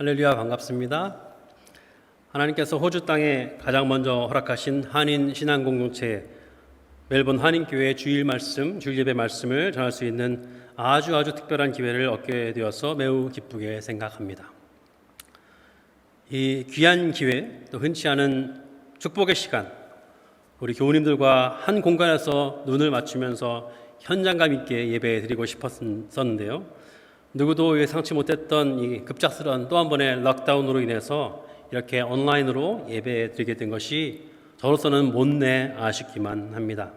할렐루야, 반갑습니다. 하나님께서 호주 땅에 가장 먼저 허락하신 한인 신앙 공동체 멜번 한인교회 주일 예배 말씀을 전할 수 있는 아주 특별한 기회를 얻게 되어서 매우 기쁘게 생각합니다. 이 귀한 기회, 또 흔치 않은 축복의 시간, 우리 교우님들과 한 공간에서 눈을 맞추면서 현장감 있게 예배 드리고 싶었었는데요. 누구도 예상치 못했던 이 급작스러운 또 한 번의 락다운으로 인해서 이렇게 온라인으로 예배 드리게 된 것이 저로서는 못내 아쉽기만 합니다.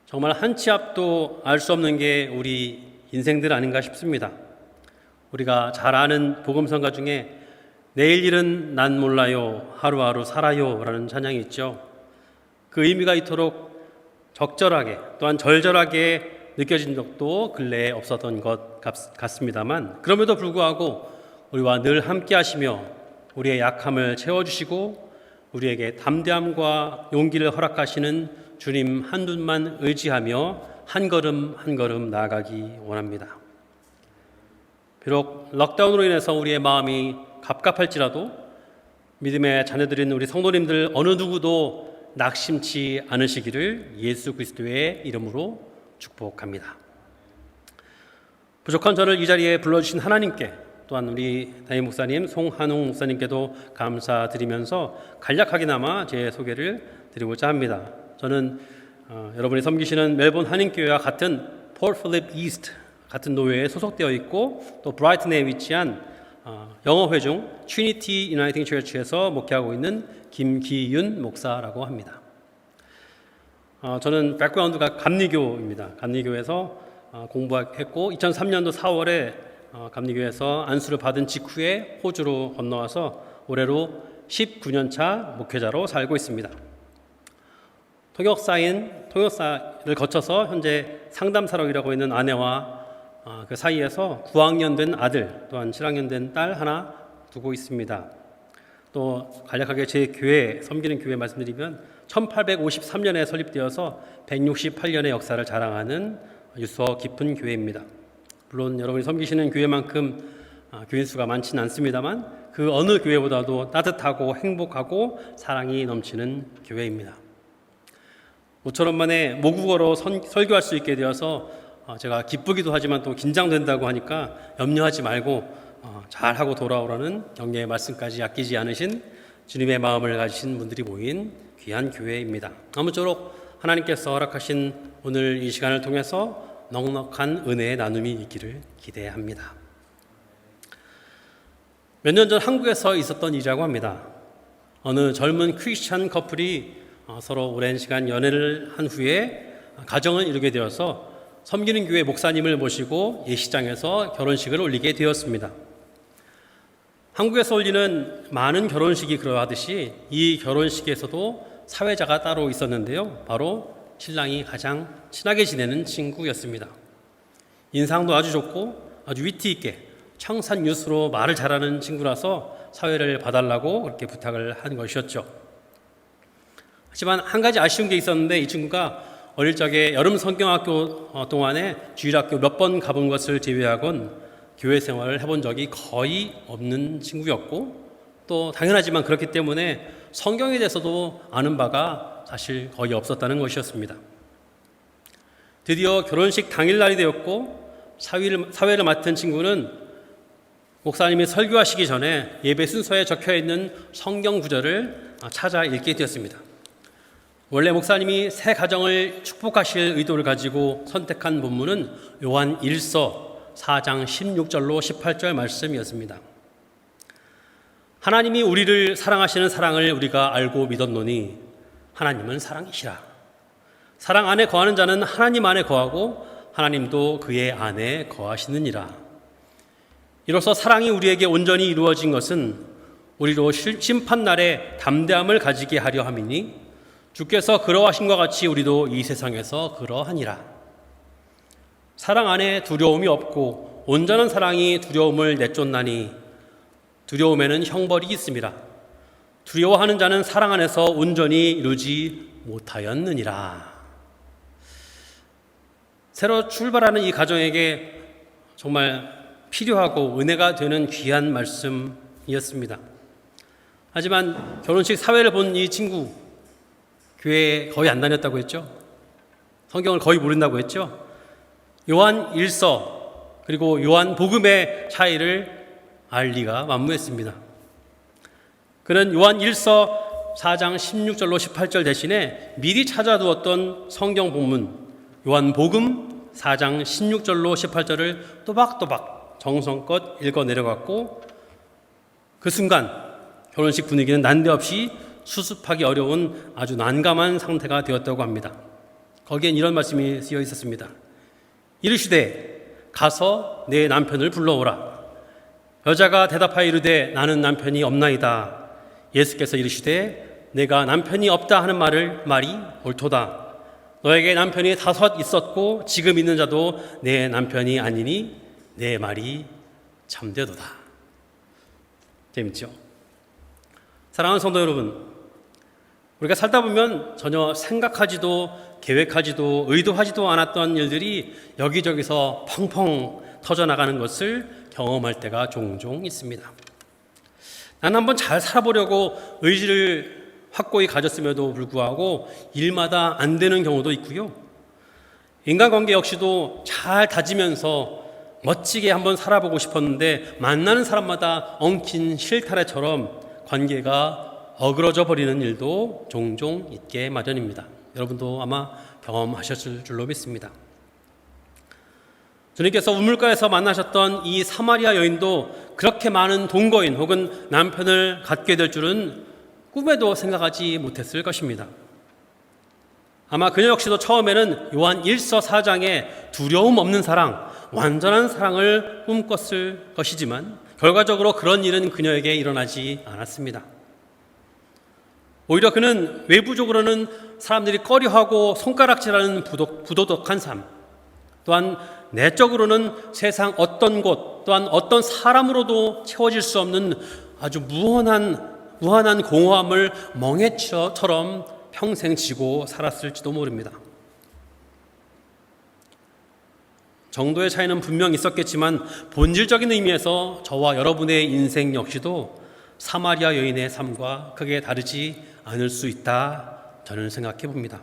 정말 한 치 앞도 알 수 없는 게 우리 인생들 아닌가 싶습니다. 우리가 잘 아는 복음성가 중에 내일 일은 난 몰라요, 하루하루 살아요 라는 찬양이 있죠. 그 의미가 이토록 적절하게 또한 절절하게 느껴진 적도 근래에 없었던 것 같습니다만, 그럼에도 불구하고 우리와 늘 함께 하시며 우리의 약함을 채워주시고 우리에게 담대함과 용기를 허락하시는 주님 한 분만 의지하며 한 걸음 한 걸음 나아가기 원합니다. 비록 락다운으로 인해서 우리의 마음이 갑갑할지라도 믿음의 자녀들인 우리 성도님들 어느 누구도 낙심치 않으시기를 예수 그리스도의 이름으로 축복합니다. 부족한 저를 이 자리에 불러주신 하나님께, 또한 우리 담임 목사님 송한웅 목사님께도 감사드리면서 간략하게나마 제 소개를 드리고자 합니다. 저는 여러분이 섬기시는 멜번 한인교회와 같은 포트 필립 이스트 같은 노회에 소속되어 있고, 또 브라이튼에 위치한 영어회중 트리니티 유나이팅 처치에서 목회하고 있는 김기윤 목사라고 합니다. 저는 백그라운드가 감리교입니다. 감리교에서 공부했고 2003년도 4월에 감리교에서 안수를 받은 직후에 호주로 건너와서 올해로 19년 차 목회자로 살고 있습니다. 통역사를 거쳐서 현재 상담사역이라고 있는 아내와 그 사이에서 9학년 된 아들, 또한 7학년 된 딸 하나 두고 있습니다. 또 간략하게 제 교회, 섬기는 교회 말씀드리면 1853년에 설립되어서 168년의 역사를 자랑하는 유서 깊은 교회입니다. 물론 여러분이 섬기시는 교회만큼 교인 수가 많지는 않습니다만 그 어느 교회보다도 따뜻하고 행복하고 사랑이 넘치는 교회입니다. 5천 만에 모국어로 설교할 수 있게 되어서 제가 기쁘기도 하지만 또 긴장된다고 하니까 염려하지 말고 잘하고 돌아오라는 격려의 말씀까지 아끼지 않으신 주님의 마음을 가지신 분들이 모인 귀한 교회입니다. 아무쪼록 하나님께서 허락하신 오늘 이 시간을 통해서 넉넉한 은혜의 나눔이 있기를 기대합니다. 몇 년 전 한국에서 있었던 일이라고 합니다. 어느 젊은 크리스찬 커플이 서로 오랜 시간 연애를 한 후에 가정을 이루게 되어서 섬기는 교회 목사님을 모시고 예식장에서 결혼식을 올리게 되었습니다. 한국에서 올리는 많은 결혼식이 그러하듯이 이 결혼식에서도 사회자가 따로 있었는데요. 바로 신랑이 가장 친하게 지내는 친구였습니다. 인상도 아주 좋고 아주 위트 있게 청산유수로 말을 잘하는 친구라서 사회를 봐달라고 그렇게 부탁을 한 것이었죠. 하지만 한 가지 아쉬운 게 있었는데, 이 친구가 어릴 적에 여름 성경학교 동안에 주일학교 몇 번 가본 것을 제외하곤 교회 생활을 해본 적이 거의 없는 친구였고, 또 당연하지만 그렇기 때문에 성경에 대해서도 아는 바가 사실 거의 없었다는 것이었습니다. 드디어 결혼식 당일날이 되었고 사회를 맡은 친구는 목사님이 설교하시기 전에 예배 순서에 적혀있는 성경 구절을 찾아 읽게 되었습니다. 원래 목사님이 새 가정을 축복하실 의도를 가지고 선택한 본문은 요한 1서 4장 16절로 18절 말씀이었습니다. 하나님이 우리를 사랑하시는 사랑을 우리가 알고 믿었노니 하나님은 사랑이시라. 사랑 안에 거하는 자는 하나님 안에 거하고 하나님도 그의 안에 거하시느니라. 이로써 사랑이 우리에게 온전히 이루어진 것은 우리로 심판날에 담대함을 가지게 하려 함이니 주께서 그러하신 것 같이 우리도 이 세상에서 그러하니라. 사랑 안에 두려움이 없고 온전한 사랑이 두려움을 내쫓나니 두려움에는 형벌이 있습니다. 두려워하는 자는 사랑 안에서 온전히 이루지 못하였느니라. 새로 출발하는 이 가정에게 정말 필요하고 은혜가 되는 귀한 말씀이었습니다. 하지만 결혼식 사회를 본 이 친구, 교회에 거의 안 다녔다고 했죠. 성경을 거의 모른다고 했죠. 요한 1서 그리고 요한 복음의 차이를 알 리가 만무했습니다. 그는 요한 1서 4장 16절로 18절 대신에 미리 찾아두었던 성경 본문 요한 복음 4장 16절로 18절을 또박또박 정성껏 읽어 내려갔고, 그 순간 결혼식 분위기는 난데없이 수습하기 어려운 아주 난감한 상태가 되었다고 합니다. 거기엔 이런 말씀이 쓰여 있었습니다. 이르시되 가서 내 남편을 불러오라. 여자가 대답하여 이르되 나는 남편이 없나이다. 예수께서 이르시되 내가 남편이 없다 하는 말이 옳도다. 너에게 남편이 5 있었고 지금 있는 자도 내 남편이 아니니 내 말이 참되도다. 재밌죠? 사랑하는 성도 여러분, 우리가 살다 보면 전혀 생각하지도 계획하지도 의도하지도 않았던 일들이 여기저기서 펑펑 터져나가는 것을 경험할 때가 종종 있습니다. 나는 한번 잘 살아보려고 의지를 확고히 가졌음에도 불구하고 일마다 안 되는 경우도 있고요. 인간관계 역시도 잘 다지면서 멋지게 한번 살아보고 싶었는데 만나는 사람마다 엉킨 실타래처럼 관계가 어그러져 버리는 일도 종종 있게 마련입니다. 여러분도 아마 경험하셨을 줄로 믿습니다. 주님께서 우물가에서 만나셨던 이 사마리아 여인도 그렇게 많은 동거인 혹은 남편을 갖게 될 줄은 꿈에도 생각하지 못했을 것입니다. 아마 그녀 역시도 처음에는 요한 1서 4장의 두려움 없는 사랑, 완전한 사랑을 꿈꿨을 것이지만 결과적으로 그런 일은 그녀에게 일어나지 않았습니다. 오히려 그는 외부적으로는 사람들이 꺼려하고 손가락질하는 부도덕한 삶, 또한 내적으로는 세상 어떤 곳 또한 어떤 사람으로도 채워질 수 없는 아주 무한한 공허함을 멍해처럼 평생 지고 살았을지도 모릅니다. 정도의 차이는 분명 있었겠지만 본질적인 의미에서 저와 여러분의 인생 역시도 사마리아 여인의 삶과 크게 다르지 않을 수 있다, 저는 생각해 봅니다.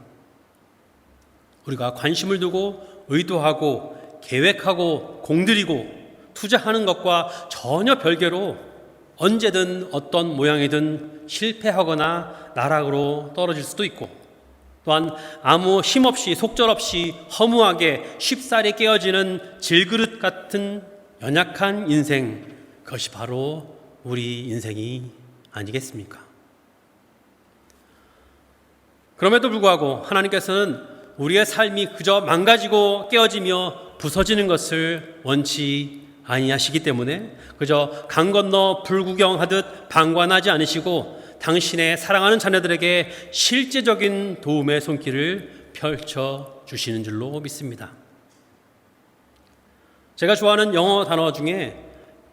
우리가 관심을 두고 의도하고 계획하고 공들이고 투자하는 것과 전혀 별개로 언제든 어떤 모양이든 실패하거나 나락으로 떨어질 수도 있고, 또한 아무 힘없이 속절없이 허무하게 쉽사리 깨어지는 질그릇 같은 연약한 인생, 그것이 바로 우리 인생이 아니겠습니까? 그럼에도 불구하고 하나님께서는 우리의 삶이 그저 망가지고 깨어지며 부서지는 것을 원치 아니하시기 때문에 그저 강 건너 불구경하듯 방관하지 않으시고 당신의 사랑하는 자녀들에게 실제적인 도움의 손길을 펼쳐 주시는 줄로 믿습니다. 제가 좋아하는 영어 단어 중에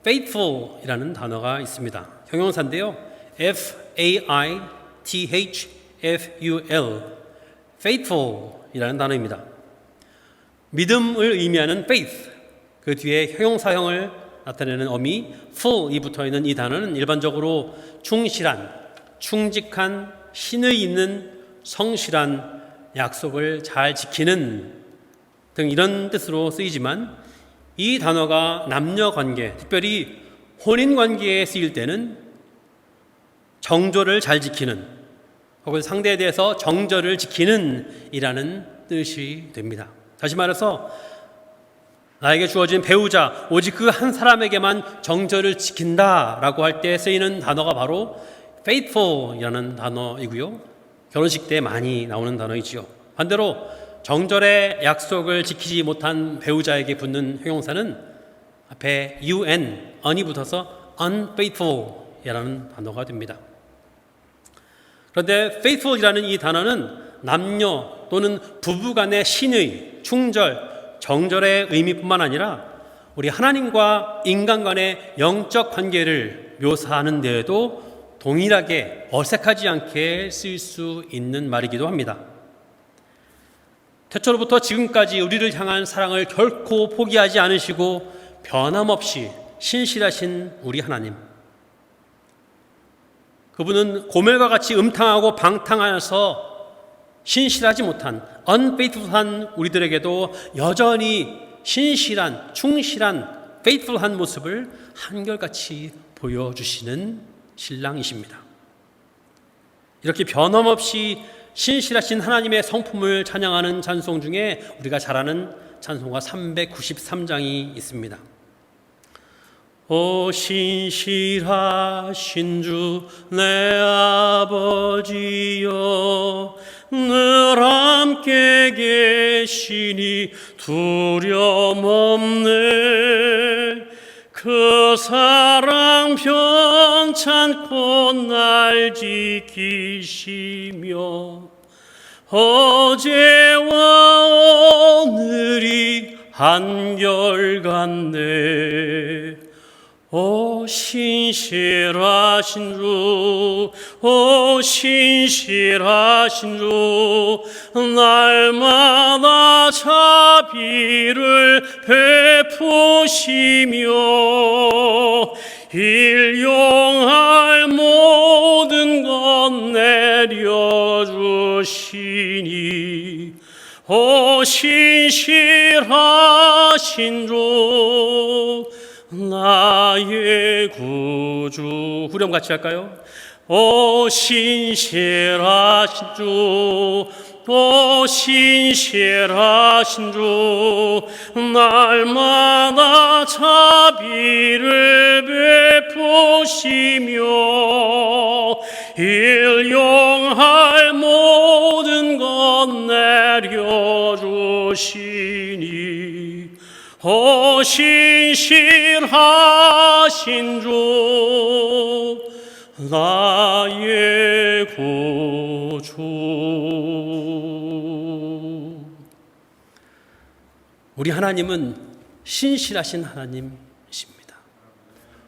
faithful이라는 단어가 있습니다. 형용사인데요. F-A-I-T-H-F-U-L faithful이라는 단어입니다. 믿음을 의미하는 faith, 그 뒤에 형용사형을 나타내는 어미 full이 붙어있는 이 단어는 일반적으로 충실한, 충직한, 신의 있는, 성실한, 약속을 잘 지키는 등 이런 뜻으로 쓰이지만 이 단어가 남녀관계, 특별히 혼인관계에 쓰일 때는 정조를 잘 지키는 혹은 상대에 대해서 정절을 지키는 이라는 뜻이 됩니다. 다시 말해서 나에게 주어진 배우자 오직 그 한 사람에게만 정절을 지킨다라고 할 때 쓰이는 단어가 바로 faithful이라는 단어이고요. 결혼식 때 많이 나오는 단어이지요. 반대로 정절의 약속을 지키지 못한 배우자에게 붙는 형용사는 앞에 un이 붙어서 unfaithful이라는 단어가 됩니다. 그런데 faithful이라는 이 단어는 남녀 또는 부부 간의 신의, 충절, 정절의 의미뿐만 아니라 우리 하나님과 인간 간의 영적 관계를 묘사하는 데에도 동일하게 어색하지 않게 쓰일 수 있는 말이기도 합니다. 태초로부터 지금까지 우리를 향한 사랑을 결코 포기하지 않으시고 변함없이 신실하신 우리 하나님, 그분은 고멜과 같이 음탕하고 방탕하여서 신실하지 못한 unfaithful한 우리들에게도 여전히 신실한, 충실한 faithful한 모습을 한결같이 보여주시는 신랑이십니다. 이렇게 변함없이 신실하신 하나님의 성품을 찬양하는 찬송 중에 우리가 잘 아는 찬송가 393장이 있습니다. 오 신실하신 주 내 아버지여, 늘 함께 계시니 두려움 없네. 그 사랑 변찮고 날 지키시며 어제와 오늘이 한결같네. 오 신실하신 주, 오 신실하신 주, 날마다 자비를 베푸시며 일용할 모든 것 내려주시니 오 신실하신 주 나의 구주. 후렴 같이 할까요? 오 신실하신 주, 오 신실하신 주, 날마다 자비를 베푸시며 일용할 모든 것 내려주시니 오 신실하신 주 나의 구주. 우리 하나님은 신실하신 하나님이십니다.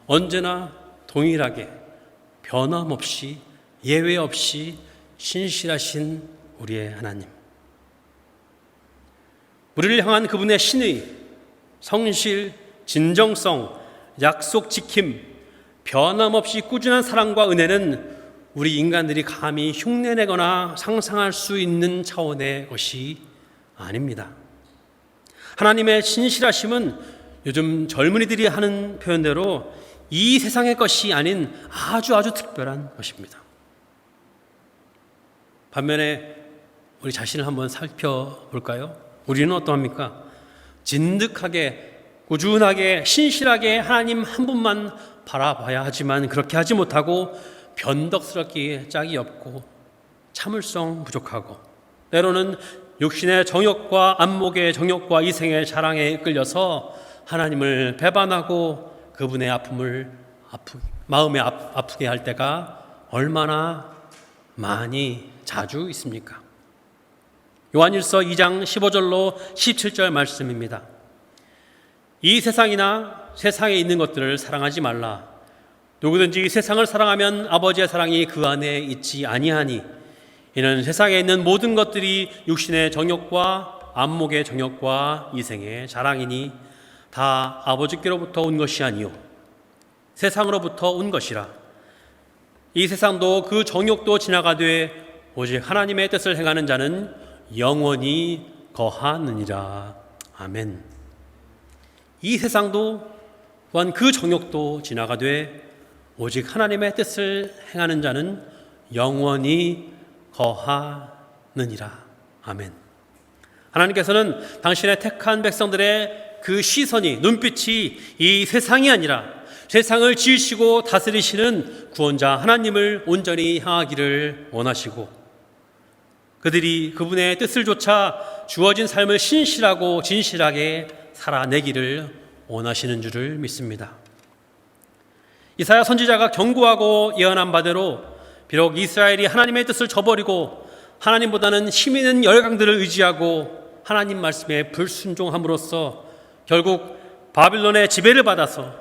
언제나 동일하게 변함없이 예외 없이 신실하신 우리의 하나님, 우리를 향한 그분의 신의, 성실, 진정성, 약속 지킴, 변함없이 꾸준한 사랑과 은혜는 우리 인간들이 감히 흉내내거나 상상할 수 있는 차원의 것이 아닙니다. 하나님의 신실하심은 요즘 젊은이들이 하는 표현대로 이 세상의 것이 아닌 아주 특별한 것입니다. 반면에 우리 자신을 한번 살펴볼까요? 우리는 어떠합니까? 진득하게, 꾸준하게, 신실하게 하나님 한 분만 바라봐야 하지만 그렇게 하지 못하고 변덕스럽기에 짝이 없고 참을성 부족하고 때로는 육신의 정욕과 안목의 정욕과 이생의 자랑에 이끌려서 하나님을 배반하고 그분의 아픔을 마음에 아프게 할 때가 얼마나 많이 자주 있습니까? 요한일서 2장 15절로 17절 말씀입니다. 이 세상이나 세상에 있는 것들을 사랑하지 말라. 누구든지 이 세상을 사랑하면 아버지의 사랑이 그 안에 있지 아니하니 이는 세상에 있는 모든 것들이 육신의 정욕과 안목의 정욕과 이생의 자랑이니 다 아버지께로부터 온 것이 아니요 세상으로부터 온 것이라. 이 세상도 그 정욕도 지나가되 오직 하나님의 뜻을 행하는 자는 영원히 거하느니라. 아멘. 이 세상도 또한 그 정욕도 지나가되 오직 하나님의 뜻을 행하는 자는 영원히 거하느니라. 아멘. 하나님께서는 당신의 택한 백성들의 그 시선이, 눈빛이 이 세상이 아니라 세상을 지으시고 다스리시는 구원자 하나님을 온전히 향하기를 원하시고 그들이 그분의 뜻을 좇아 주어진 삶을 신실하고 진실하게 살아내기를 원하시는 줄을 믿습니다. 이사야 선지자가 경고하고 예언한 바대로 비록 이스라엘이 하나님의 뜻을 저버리고 하나님보다는 힘 있는 열강들을 의지하고 하나님 말씀에 불순종함으로써 결국 바빌론의 지배를 받아서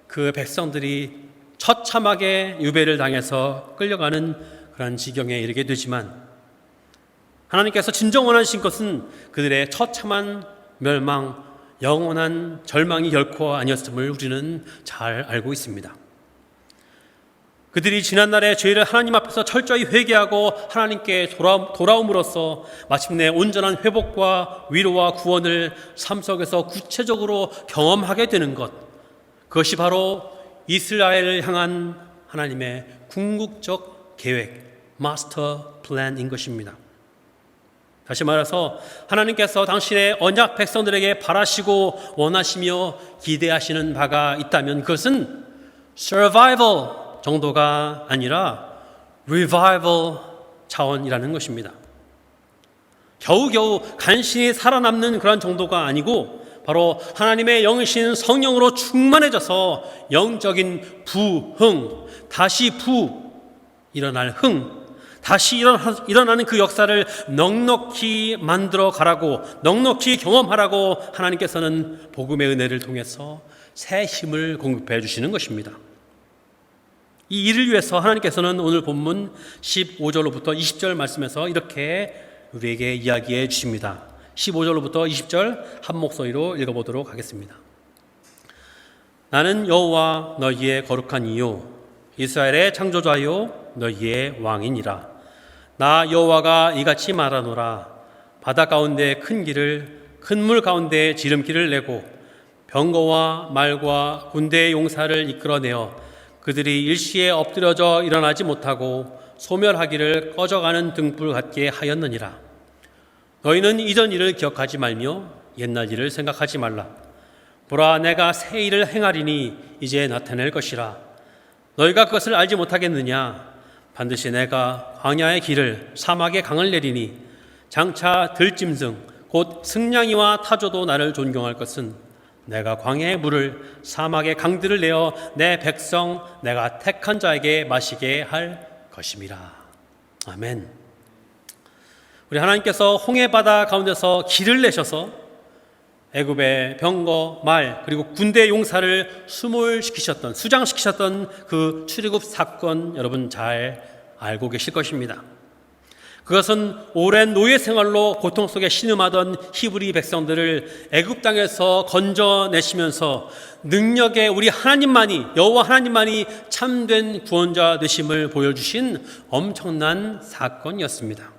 그 백성들이 처참하게 유배를 당해서 끌려가는 그런 지경에 이르게 되지만 하나님께서 진정 원하신 것은 그들의 처참한 멸망, 영원한 절망이 결코 아니었음을 우리는 잘 알고 있습니다. 그들이 지난날의 죄를 하나님 앞에서 철저히 회개하고 하나님께 돌아옴으로써 마침내 온전한 회복과 위로와 구원을 삶 속에서 구체적으로 경험하게 되는 것, 그것이 바로 이스라엘을 향한 하나님의 궁극적 계획, 마스터 플랜인 것입니다. 다시 말해서 하나님께서 당신의 언약 백성들에게 바라시고 원하시며 기대하시는 바가 있다면 그것은 survival 정도가 아니라 revival 차원이라는 것입니다. 겨우겨우 간신히 살아남는 그런 정도가 아니고 바로 하나님의 영이신 성령으로 충만해져서 영적인 부흥, 다시 일어날 흥, 다시 일어나는 그 역사를 넉넉히 만들어 가라고, 넉넉히 경험하라고 하나님께서는 복음의 은혜를 통해서 새 힘을 공급해 주시는 것입니다. 이 일을 위해서 하나님께서는 오늘 본문 15절로부터 20절 말씀에서 이렇게 우리에게 이야기해 주십니다. 15절로부터 20절 한 목소리로 읽어보도록 하겠습니다. 나는 여호와 너희의 거룩한 이요 이스라엘의 창조자요 너희의 왕이니라. 나 여호와가 이같이 말하노라. 바다 가운데 큰 길을, 큰 물 가운데 지름길을 내고 병거와 말과 군대의 용사를 이끌어내어 그들이 일시에 엎드려져 일어나지 못하고 소멸하기를 꺼져가는 등불 같게 하였느니라. 너희는 이전 일을 기억하지 말며 옛날 일을 생각하지 말라. 보라, 내가 새 일을 행하리니 이제 나타낼 것이라. 너희가 그것을 알지 못하겠느냐? 반드시 내가 광야의 길을, 사막의 강을 내리니 장차 들짐승 곧 승냥이와 타조도 나를 존경할 것은 내가 광야의 물을, 사막의 강들을 내어 내 백성 내가 택한 자에게 마시게 할 것임이라. 아멘. 우리 하나님께서 홍해바다 가운데서 길을 내셔서 애굽의 병거, 말, 그리고 군대 용사를 수몰시키셨던, 수장시키셨던 그 출애굽 사건 여러분 잘 알고 계실 것입니다. 그것은 오랜 노예 생활로 고통 속에 신음하던 히브리 백성들을 애굽 땅에서 건져내시면서 능력의 우리 하나님만이, 여호와 하나님만이 참된 구원자 되심을 보여주신 엄청난 사건이었습니다.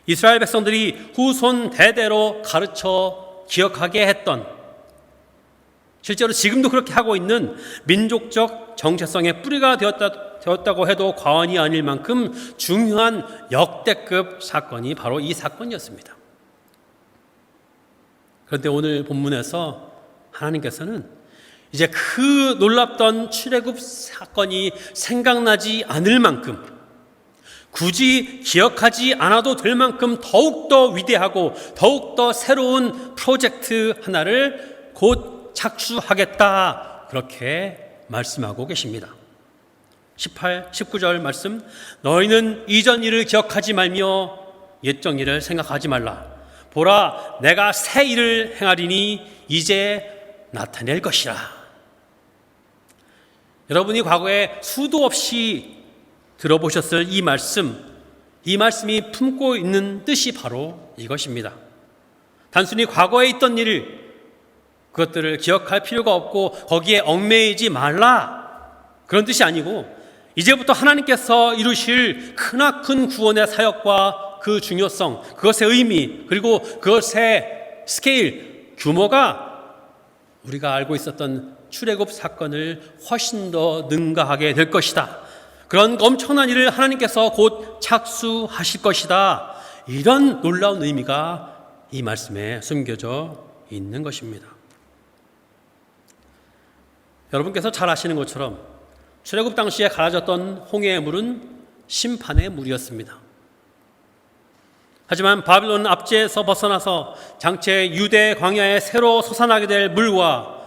이스라엘 백성들이 후손 대대로 가르쳐 기억하게 했던, 실제로 지금도 그렇게 하고 있는 민족적 정체성의 뿌리가 되었다고 해도 과언이 아닐 만큼 중요한 역대급 사건이 바로 이 사건이었습니다. 그런데 오늘 본문에서 하나님께서는 이제 그 놀랍던 출애굽 사건이 생각나지 않을 만큼, 굳이 기억하지 않아도 될 만큼 더욱더 위대하고 더욱더 새로운 프로젝트 하나를 곧 착수하겠다, 그렇게 말씀하고 계십니다. 18, 19절 말씀, 너희는 이전 일을 기억하지 말며 옛적 일을 생각하지 말라. 보라, 내가 새 일을 행하리니 이제 나타낼 것이라. 여러분이 과거에 수도 없이 들어보셨을 이 말씀이 품고 있는 뜻이 바로 이것입니다. 단순히 과거에 있던 일, 그것들을 기억할 필요가 없고 거기에 얽매이지 말라, 그런 뜻이 아니고 이제부터 하나님께서 이루실 크나큰 구원의 사역과 그 중요성, 그것의 의미, 그리고 그것의 스케일, 규모가 우리가 알고 있었던 출애굽 사건을 훨씬 더 능가하게 될 것이다. 그런 엄청난 일을 하나님께서 곧 착수하실 것이다. 이런 놀라운 의미가 이 말씀에 숨겨져 있는 것입니다. 여러분께서 잘 아시는 것처럼 출애굽 당시에 갈아졌던 홍해의 물은 심판의 물이었습니다. 하지만 바빌론 압제에서 벗어나서 장차 유대 광야에 새로 솟아나게 될 물과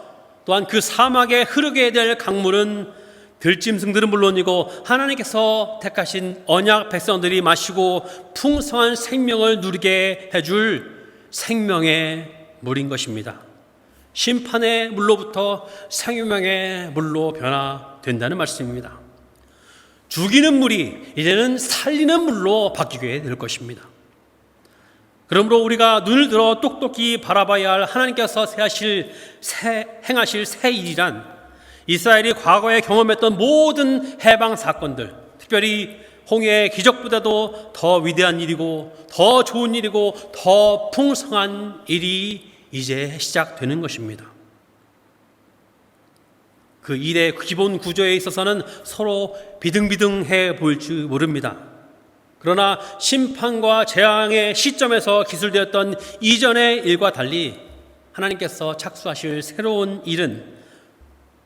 또한 그 사막에 흐르게 될 강물은 들짐승들은 물론이고 하나님께서 택하신 언약 백성들이 마시고 풍성한 생명을 누리게 해줄 생명의 물인 것입니다. 심판의 물로부터 생명의 물로 변화된다는 말씀입니다. 죽이는 물이 이제는 살리는 물로 바뀌게 될 것입니다. 그러므로 우리가 눈을 들어 똑똑히 바라봐야 할 하나님께서 행하실 새 일이란 이스라엘이 과거에 경험했던 모든 해방 사건들, 특별히 홍해의 기적보다도 더 위대한 일이고 더 좋은 일이고 더 풍성한 일이 이제 시작되는 것입니다. 그 일의 기본 구조에 있어서는 서로 비등비등해 보일지 모릅니다. 그러나 심판과 재앙의 시점에서 기술되었던 이전의 일과 달리 하나님께서 착수하실 새로운 일은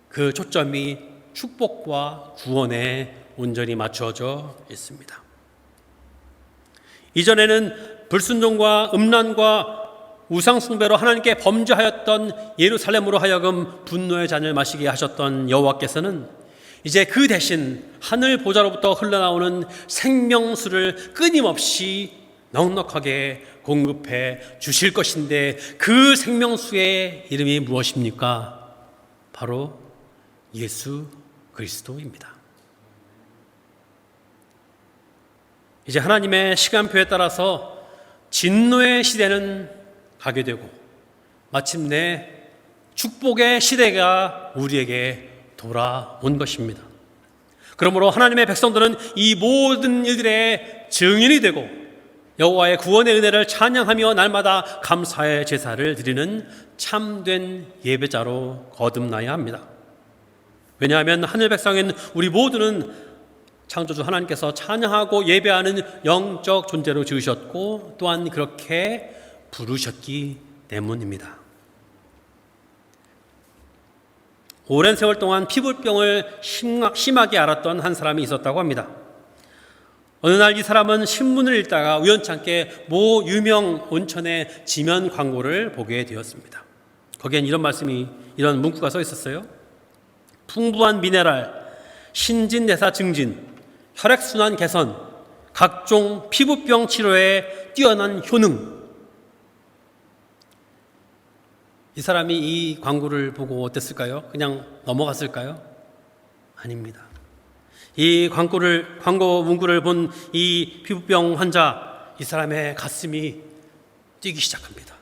그 초점이 축복과 구원에 온전히 맞추어져 있습니다. 이전에는 불순종과 음란과 우상숭배로 하나님께 범죄하였던 예루살렘으로 하여금 분노의 잔을 마시게 하셨던 여호와께서는 이제 그 대신 하늘 보좌로부터 흘러나오는 생명수를 끊임없이 넉넉하게 공급해 주실 것인데 그 생명수의 이름이 무엇입니까? 바로 예수 그리스도입니다. 이제 하나님의 시간표에 따라서 진노의 시대는 가게 되고 마침내 축복의 시대가 우리에게 돌아온 것입니다. 그러므로 하나님의 백성들은 이 모든 일들의 증인이 되고 여호와의 구원의 은혜를 찬양하며 날마다 감사의 제사를 드리는 참된 예배자로 거듭나야 합니다. 왜냐하면 하늘 백성인 우리 모두는 창조주 하나님께서 찬양하고 예배하는 영적 존재로 지으셨고 또한 그렇게 부르셨기 때문입니다. 오랜 세월 동안 피부병을 심하게 앓았던 한 사람이 있었다고 합니다. 어느 날 이 사람은 신문을 읽다가 우연찮게 모 유명 온천의 지면 광고를 보게 되었습니다. 거기엔 이런 문구가 써 있었어요. 풍부한 미네랄, 신진대사 증진, 혈액순환 개선, 각종 피부병 치료에 뛰어난 효능. 이 사람이 이 광고를 보고 어땠을까요? 그냥 넘어갔을까요? 아닙니다. 이 광고 문구를 본 이 피부병 환자, 이 사람의 가슴이 뛰기 시작합니다.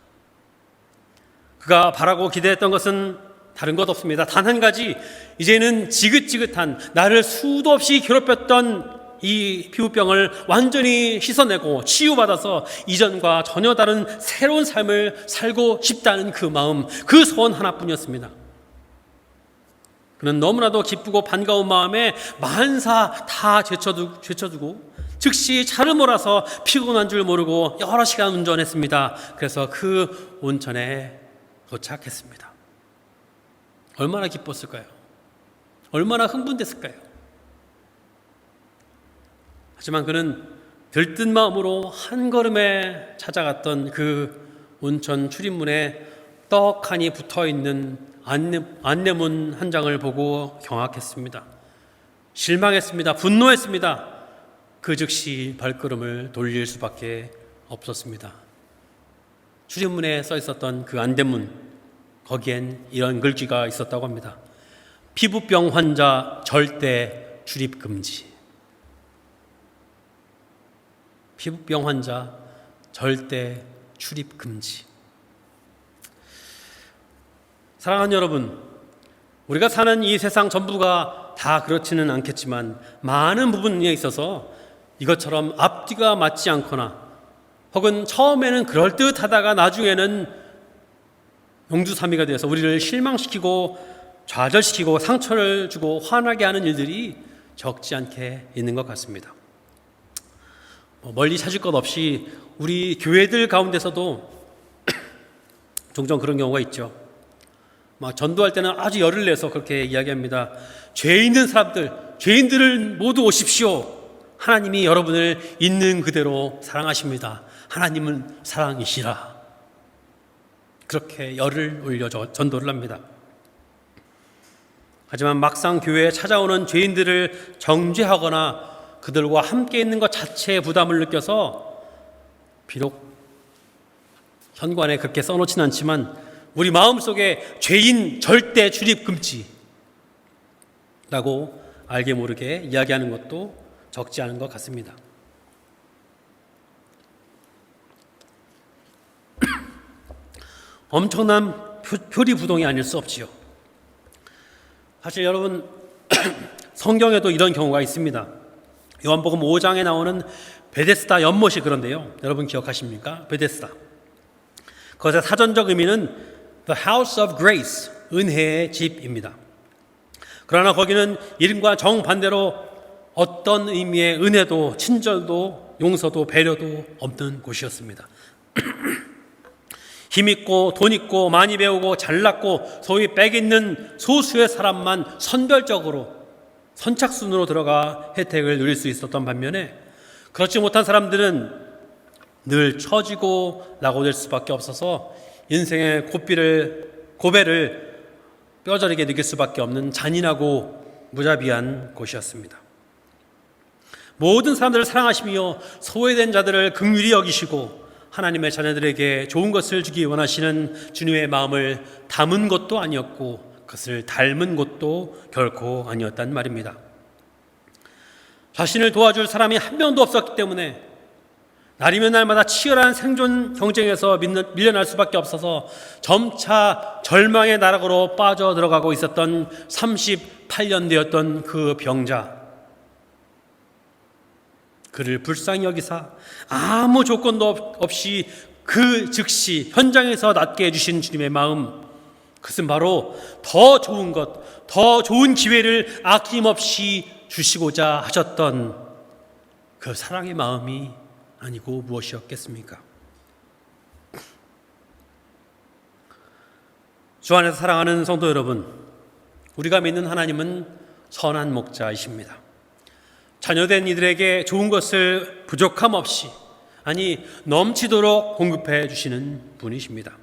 그가 바라고 기대했던 것은 다른 것 없습니다. 단 한 가지, 이제는 지긋지긋한 나를 수도 없이 괴롭혔던 이 피부병을 완전히 씻어내고 치유받아서 이전과 전혀 다른 새로운 삶을 살고 싶다는 그 마음, 그 소원 하나뿐이었습니다. 그는 너무나도 기쁘고 반가운 마음에 만사 다 제쳐두고 즉시 차를 몰아서 피곤한 줄 모르고 여러 시간 운전했습니다. 그래서 그 온천에 도착했습니다. 얼마나 기뻤을까요? 얼마나 흥분됐을까요? 하지만 그는 들뜬 마음으로 한 걸음에 찾아갔던 그 온천 출입문에 떡하니 붙어있는 안내문 한 장을 보고 경악했습니다. 실망했습니다. 분노했습니다. 그 즉시 발걸음을 돌릴 수밖에 없었습니다. 출입문에 써 있었던 그 안대문, 거기엔 이런 글귀가 있었다고 합니다. 피부병 환자 절대 출입 금지. 피부병 환자 절대 출입 금지. 사랑하는 여러분, 우리가 사는 이 세상 전부가 다 그렇지는 않겠지만 많은 부분에 있어서 이것처럼 앞뒤가 맞지 않거나 혹은 처음에는 그럴듯하다가 나중에는 용두사미가 되어서 우리를 실망시키고 좌절시키고 상처를 주고 화나게 하는 일들이 적지 않게 있는 것 같습니다. 멀리 찾을 것 없이 우리 교회들 가운데서도 종종 그런 경우가 있죠. 막 전도할 때는 아주 열을 내서 그렇게 이야기합니다. 죄 있는 사람들, 죄인들을 모두 오십시오. 하나님이 여러분을 있는 그대로 사랑하십니다. 하나님은 사랑이시라. 그렇게 열을 올려 전도를 합니다. 하지만 막상 교회에 찾아오는 죄인들을 정죄하거나 그들과 함께 있는 것 자체에 부담을 느껴서 비록 현관에 그렇게 써놓지는 않지만 우리 마음속에 죄인 절대 출입 금지라고 알게 모르게 이야기하는 것도 적지 않은 것 같습니다. 엄청난 표리부동이 아닐 수 없지요. 사실 여러분 성경에도 이런 경우가 있습니다. 요한복음 5장에 나오는 베데스다 연못이 그런데요. 여러분 기억하십니까? 베데스다. 그것의 사전적 의미는 The House of Grace, 은혜의 집입니다. 그러나 거기는 이름과 정반대로 어떤 의미의 은혜도 친절도 용서도 배려도 없는 곳이었습니다. 힘있고 돈 있고 많이 배우고 잘났고 소위 빽 있는 소수의 사람만 선별적으로 선착순으로 들어가 혜택을 누릴 수 있었던 반면에 그렇지 못한 사람들은 늘 처지고 낙오될 수밖에 없어서 인생의 고배를 뼈저리게 느낄 수밖에 없는 잔인하고 무자비한 곳이었습니다. 모든 사람들을 사랑하시며 소외된 자들을 긍휼히 여기시고 하나님의 자녀들에게 좋은 것을 주기 원하시는 주님의 마음을 담은 것도 아니었고 그것을 닮은 것도 결코 아니었단 말입니다. 자신을 도와줄 사람이 한 명도 없었기 때문에 날이면 날마다 치열한 생존 경쟁에서 밀려날 수밖에 없어서 점차 절망의 나락으로 빠져들어가고 있었던 38년 되었던 그 병자, 그를 불쌍히 여기사 아무 조건도 없이 그 즉시 현장에서 낫게 해주신 주님의 마음, 그것은 바로 더 좋은 것, 더 좋은 기회를 아낌없이 주시고자 하셨던 그 사랑의 마음이 아니고 무엇이었겠습니까? 주 안에서 사랑하는 성도 여러분, 우리가 믿는 하나님은 선한 목자이십니다. 자녀된 이들에게 좋은 것을 부족함 없이, 아니 넘치도록 공급해 주시는 분이십니다.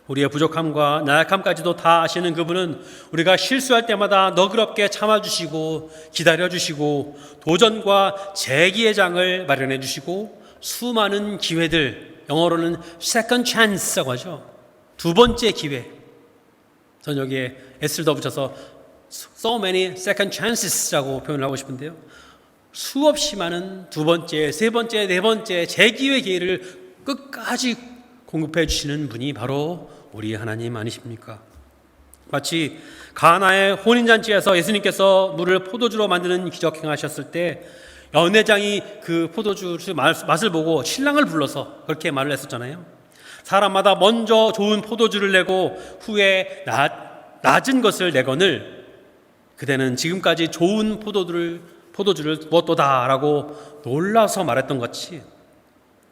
우리의 부족함과 나약함까지도 다 아시는 그분은 우리가 실수할 때마다 너그럽게 참아주시고 기다려주시고 도전과 재기의 장을 마련해 주시고 수많은 기회들, 영어로는 second chance라고 하죠. 두 번째 기회. 저는 여기에 S를 더 붙여서 so many second chances라고 표현을 하고 싶은데요. 수없이 많은 두 번째, 세 번째, 네 번째 재기회 기회를 끝까지 공급해 주시는 분이 바로 우리 하나님 아니십니까? 마치 가나의 혼인잔치에서 예수님께서 물을 포도주로 만드는 기적 행하셨을 때 연회장이 그 포도주 맛을 보고 신랑을 불러서 그렇게 말을 했었잖아요. 사람마다 먼저 좋은 포도주를 내고 후에 낮은 것을 내거늘 그대는 지금까지 좋은 포도주를 먹었도다라고 놀라서 말했던 것 같이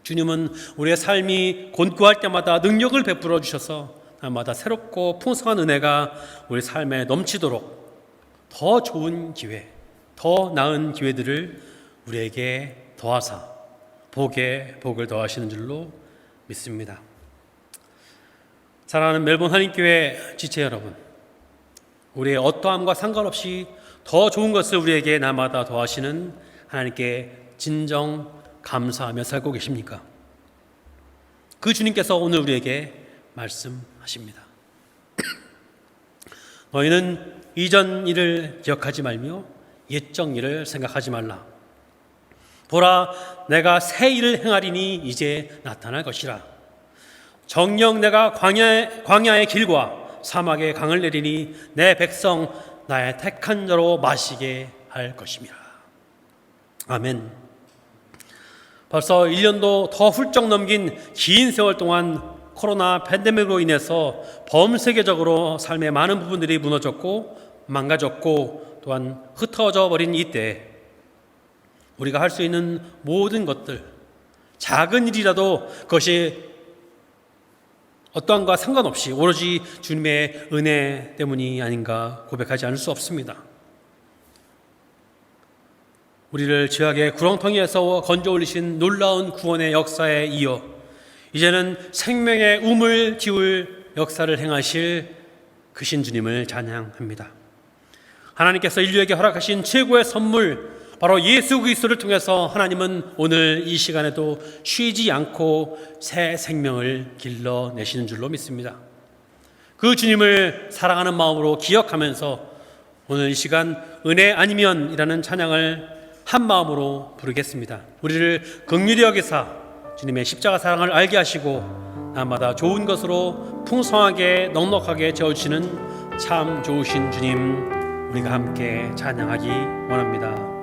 주님은 우리의 삶이 곤고할 때마다 능력을 베풀어 주셔서 날마다 새롭고 풍성한 은혜가 우리 삶에 넘치도록 더 좋은 기회, 더 나은 기회들을 우리에게 더하사 복에 복을 더하시는 줄로 믿습니다. 사랑하는 멜본 한인교회 지체 여러분, 우리의 어떠함과 상관없이 더 좋은 것을 우리에게 날마다 더하시는 하나님께 진정 감사하며 살고 계십니까? 그 주님께서 오늘 우리에게 말씀하십니다. 너희는 이전 일을 기억하지 말며 옛적 일을 생각하지 말라. 보라, 내가 새 일을 행하리니 이제 나타날 것이라. 정녕 내가 광야의 길과 사막의 강을 내리니 내 백성 나의 택한 자로 마시게 할 것임이라. 아멘. 벌써 1년도 더 훌쩍 넘긴 긴 세월 동안 코로나 팬데믹으로 인해서 범세계적으로 삶의 많은 부분들이 무너졌고 망가졌고 또한 흩어져 버린 이때 우리가 할 수 있는 모든 것들, 작은 일이라도 그것이 어떠한과 상관없이 오로지 주님의 은혜 때문이 아닌가 고백하지 않을 수 없습니다. 우리를 죄악의 구렁텅이에서 건져 올리신 놀라운 구원의 역사에 이어 이제는 생명의 우물 기울 역사를 행하실 그 신주님을 찬양합니다. 하나님께서 인류에게 허락하신 최고의 선물 바로 예수 그리스도를 통해서 하나님은 오늘 이 시간에도 쉬지 않고 새 생명을 길러내시는 줄로 믿습니다. 그 주님을 사랑하는 마음으로 기억하면서 오늘 이 시간 은혜 아니면 이라는 찬양을 한 마음으로 부르겠습니다. 우리를 긍휼히 여기사 주님의 십자가 사랑을 알게 하시고 날마다 좋은 것으로 풍성하게 넉넉하게 채워주시는 참 좋으신 주님, 우리가 함께 찬양하기 원합니다.